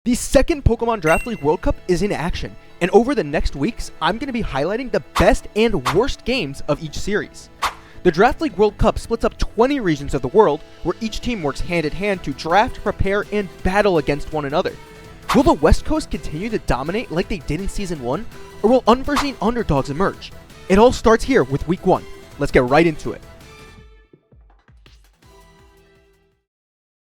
The second Pokemon Draft League World Cup is in action, and over the next weeks, I'm going to be highlighting the best and worst games of each series. The Draft League World Cup splits up 20 regions of the world, where each team works hand in hand to draft, prepare, and battle against one another. Will the West Coast continue to dominate like they did in Season 1, or will unforeseen underdogs emerge? It all starts here with Week 1. Let's get right into it.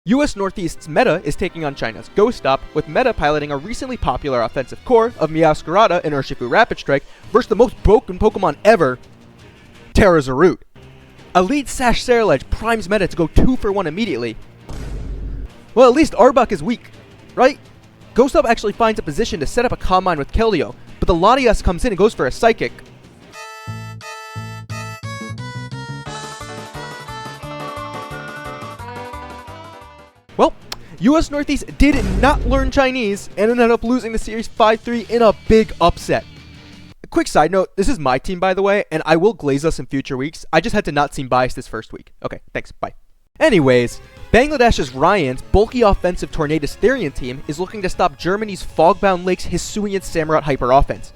US Northeast's Meta is taking on China's Ghost Stop, with Meta piloting a recently popular offensive core of Meowscarada and Urshifu Rapid Strike versus the most broken Pokemon ever, Terrazarute. A lead Sash Ceruledge primes Meta to go 2 for 1 immediately. Well, at least Arbok is weak, right? Ghost Stop actually finds a position to set up a Combine with Keldeo, but the Latias comes in and goes for a Psychic. Well, US Northeast did not learn Chinese and ended up losing the series 5-3 in a big upset. A quick side note, this is my team by the way, and I will glaze us in future weeks. I just had to not seem biased this first week. Okay, thanks, bye. Anyways, Bangladash's Ryan's bulky offensive Tornadus Therian team is looking to stop Germany's Fogbound Lake's Hisuian Samurott hyper offense.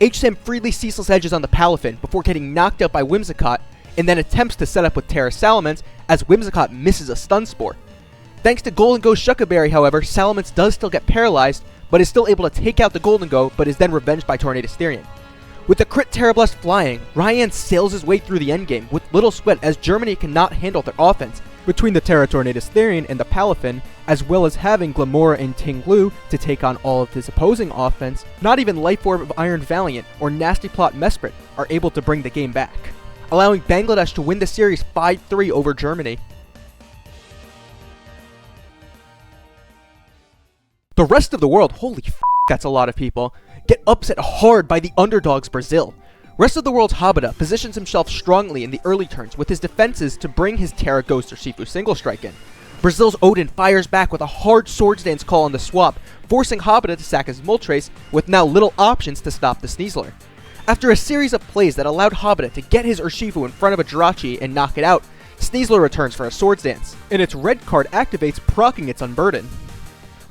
HSAM freely ceaseless edges on the Palafin before getting knocked out by Whimsicott, and then attempts to set up with Terra Salamence as Whimsicott misses a Stun Spore. Thanks to Golden Go Shuckaberry, however, Salamence does still get paralyzed, but is still able to take out the Golden Go, but is then revenged by Tornadus Therian. With the crit Terra Blast flying, Ryan sails his way through the endgame with little sweat as Germany cannot handle their offense between the Terra Tornadus Therian and the Palafin, as well as having Glamora and Tinglu to take on all of his opposing offense. Not even Life Orb of Iron Valiant or Nasty Plot Mesprit are able to bring the game back, allowing Bangladesh to win the series 5-3 over Germany. The rest of the world, holy f***, that's a lot of people, get upset hard by the underdogs Brazil. Rest of the world's Habita positions himself strongly in the early turns with his defenses to bring his Terra Ghost or Shifu single strike in. Brazil's Odin fires back with a hard Swords Dance call on the swap, forcing Habita to sack his Moltres with now little options to stop the Sneasler. After a series of plays that allowed Habita to get his Urshifu in front of a Jirachi and knock it out, Sneasler returns for a Swords Dance, and its red card activates, proccing its Unburden.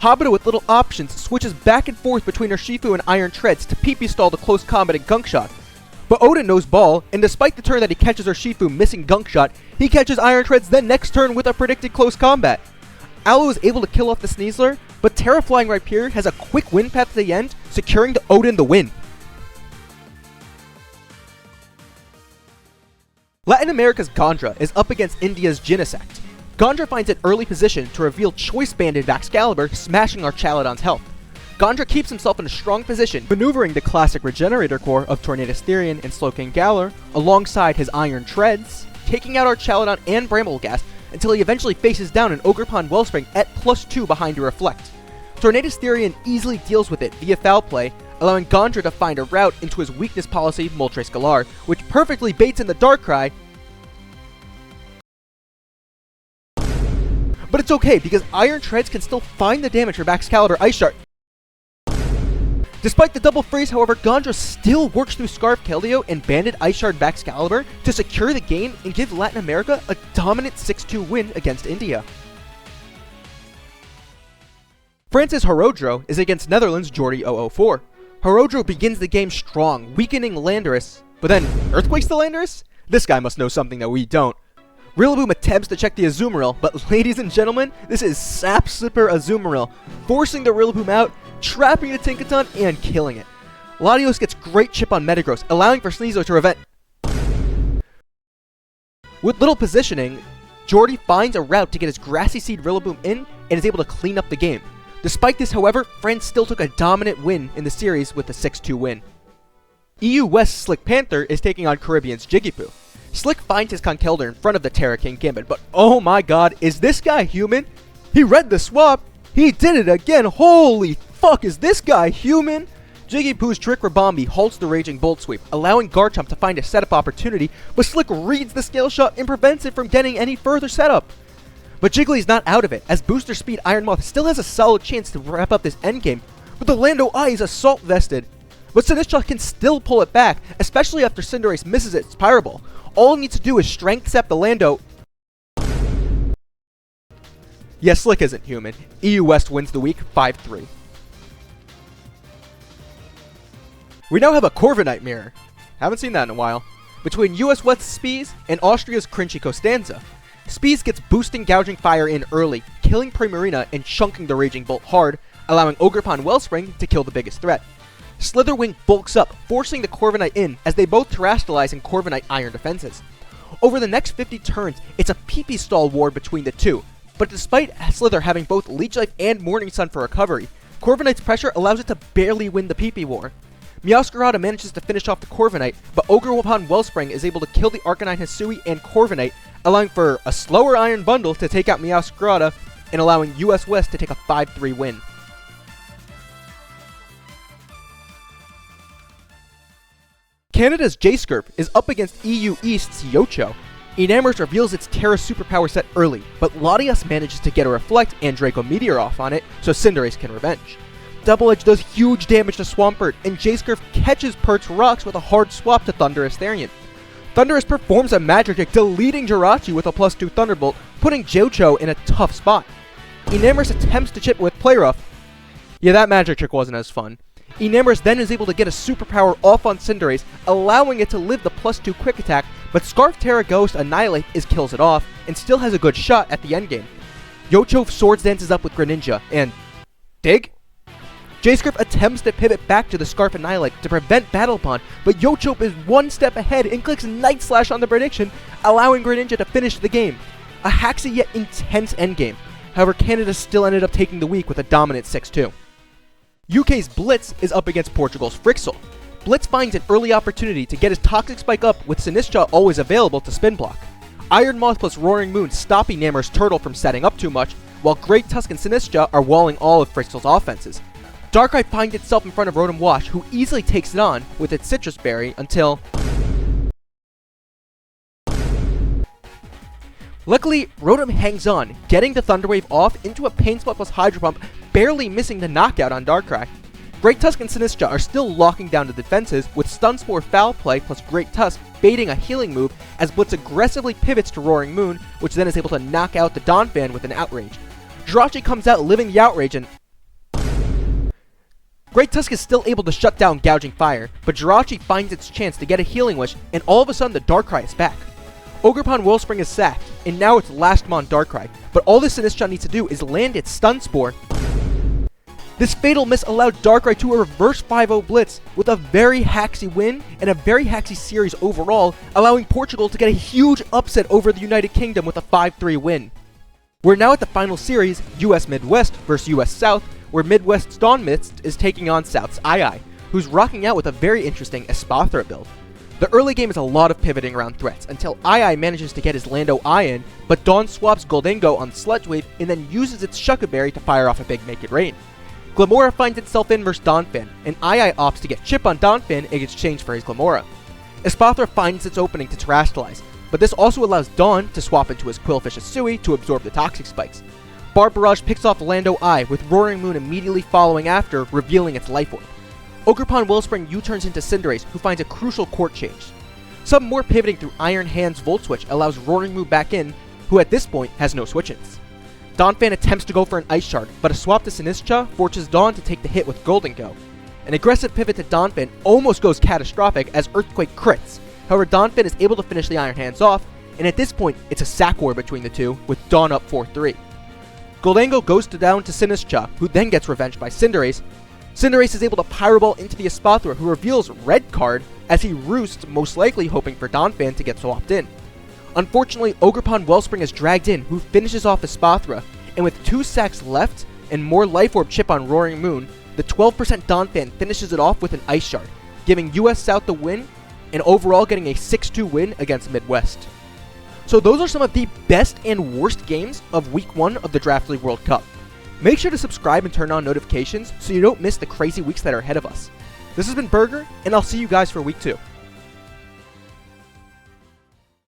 Habita with little options switches back and forth between Urshifu and Iron Treads to PP stall the close combat and Gunk Shot. But Odin knows ball, and despite the turn that he catches Urshifu missing Gunk Shot, he catches Iron Treads then next turn with a predicted close combat. Aloe is able to kill off the Sneasler, but Terra Flying Rhyperior has a quick win path to the end, securing to Odin the win. Latin America's Gondra is up against India's Genesect. Gondra finds an early position to reveal Choice Banded Excalibur, smashing Archaludon's health. Gondra keeps himself in a strong position, maneuvering the classic Regenerator core of Tornadus Therian and Slowking Galar alongside his Iron Treads, taking out Archaludon and Brambleghast until he eventually faces down an Ogerpon Wellspring at +2 behind to Reflect. Tornadus Therian easily deals with it via foul play, allowing Gondra to find a route into his weakness policy Moltres Galar, which perfectly baits in the Darkrai. But it's okay, because Iron Treads can still find the damage from Excalibur Ice Shard. Despite the double freeze, however, Gondra still works through Scarf Keldeo and Banded Ice Shard Excalibur to secure the game and give Latin America a dominant 6-2 win against India. France's Horodro is against Netherlands' Jordy 004. Horodro begins the game strong, weakening Landorus, but then Earthquakes the Landorus? This guy must know something that we don't. Rillaboom attempts to check the Azumarill, but ladies and gentlemen, this is Sap Sipper Azumarill, forcing the Rillaboom out, trapping the Tinkaton, and killing it. Latios gets great chip on Metagross, allowing for Sneasler to revenge. With little positioning, Jordy finds a route to get his Grassy Seed Rillaboom in, and is able to clean up the game. Despite this, however, France still took a dominant win in the series with a 6-2 win. EU West's Slick Panther is taking on Caribbean's Jigglypuff. Slick finds his Conkeldurr in front of the Terra King Gambit, but oh my god, is this guy human? He read the swap! He did it again! Holy fuck, is this guy human? Jigglypuff's Trick Rabombi halts the Raging Bolt Sweep, allowing Garchomp to find a setup opportunity, but Slick reads the Scale Shot and prevents it from getting any further setup. But Jiggly's not out of it, as Booster Speed Iron Moth still has a solid chance to wrap up this endgame, but the Lando Eye is Assault Vested. But Sinistcha can still pull it back, especially after Cinderace misses its Pyro Ball. All it needs to do is Strength Step the Lando. Yes, Slick isn't human. EU West wins the week 5-3. We now have a Corviknight mirror. Haven't seen that in a while. Between US West's Spies and Austria's Cringy Costanza. Spies gets boosting Gouging Fire in early, killing Primarina and chunking the Raging Bolt hard, allowing Ogerpon Wellspring to kill the biggest threat. Slitherwing bulks up, forcing the Corviknight in as they both terrestrialize in Corviknight Iron defenses. Over the next 50 turns, it's a PP stall war between the two, but despite Slither having both Leech Life and Morning Sun for recovery, Corviknight's pressure allows it to barely win the PP war. Meowscarada manages to finish off the Corviknight, but Ogerpon Wellspring is able to kill the Arcanine Hisui and Corviknight, allowing for a slower Iron Bundle to take out Meowscarada and allowing US West to take a 5-3 win. Canada's J-Skirp is up against EU East's Yocho. Enamorous reveals its Terra superpower set early, but Latias manages to get a Reflect and Draco Meteor off on it, so Cinderace can revenge. Double Edge does huge damage to Swampert, and J-Skirp catches Pert's rocks with a hard swap to Thundurus Therian. Thundurus performs a Magic Kick, deleting Jirachi with a +2 Thunderbolt, putting Johto in a tough spot. Enamorous attempts to chip with Play Rough. Yeah, that Magic Trick wasn't as fun. Enamorous then is able to get a superpower off on Cinderace, allowing it to live the +2 quick attack, but Scarf Terra Ghost Annihilate kills it off, and still has a good shot at the endgame. Yocho Swords dances up with Greninja, and dig? J-Skirp attempts to pivot back to the Scarf Annihilate to prevent Battle Bond, but Yocho is one step ahead and clicks Night Slash on the prediction, allowing Greninja to finish the game. A haxy yet intense endgame. However, Canada still ended up taking the week with a dominant 6-2. UK's Blitz is up against Portugal's Frixel. Blitz finds an early opportunity to get his Toxic Spike up with Sinistcha always available to spin block. Iron Moth plus Roaring Moon stop Enamorous Turtle from setting up too much, while Great Tusk and Sinistcha are walling all of Frixel's offenses. Darkrai finds itself in front of Rotom Wash, who easily takes it on with its Citrus Berry until... Luckily, Rotom hangs on, getting the Thunder Wave off into a Pain Spot plus Hydro Pump, barely missing the knockout on Darkrai. Great Tusk and Sinistcha are still locking down the defenses, with Stun Spore Foul Play plus Great Tusk baiting a healing move as Blitz aggressively pivots to Roaring Moon, which then is able to knock out the Donphan with an Outrage. Jirachi comes out living the Outrage and... Great Tusk is still able to shut down Gouging Fire, but Jirachi finds its chance to get a Healing Wish, and all of a sudden the Darkrai is back. Ogerpon Wellspring is sacked, and now it's Last Mon Darkrai, but all this Sinistcha needs to do is land its Stun Spore. This Fatal Miss allowed Darkrai to reverse 5-0 Blitz with a very haxy win and a very haxy series overall, allowing Portugal to get a huge upset over the United Kingdom with a 5-3 win. We're now at the final series, US Midwest vs US South, where Midwest's Dawn Mist is taking on South's Ai, who's rocking out with a very interesting Espathra build. The early game is a lot of pivoting around threats until Ai manages to get his Lando Eye in, but Dawn swaps Goldingo on Sludge Wave and then uses its Shuca Berry to fire off a big Make It Rain. Glamora finds itself in versus Donphan, and Ai opts to get Chip on Donphan in exchange for his Glamora. Espathra finds its opening to terrestrialize, but this also allows Dawn to swap into his Quillfish Hisui to absorb the Toxic Spikes. Barbarage picks off Lando Eye, with Roaring Moon immediately following after, revealing its Life Orb. Ogerpon Wellspring U-turns into Cinderace, who finds a crucial court change. Some more pivoting through Iron Hand's Volt Switch allows Roaring Moon back in, who at this point has no switch-ins. Donphan attempts to go for an Ice Shard, but a swap to Sinistcha forces Dawn to take the hit with Goldingo. An aggressive pivot to Donphan almost goes catastrophic as Earthquake crits. However, Donphan is able to finish the Iron Hands off, and at this point, it's a sack war between the two, with Dawn up 4-3. Goldingo goes down to Sinistcha, who then gets revenged by Cinderace. Cinderace is able to Pyro Ball into the Espathra, who reveals Red Card as he roosts, most likely hoping for Donphan to get swapped in. Unfortunately, Ogerpon Wellspring is dragged in, who finishes off Espathra, and with 2 sacks left and more Life Orb chip on Roaring Moon, the 12% Donphan finishes it off with an Ice Shard, giving US South the win and overall getting a 6-2 win against Midwest. So those are some of the best and worst games of Week 1 of the Draft League World Cup. Make sure to subscribe and turn on notifications so you don't miss the crazy weeks that are ahead of us. This has been Burger, and I'll see you guys for Week 2.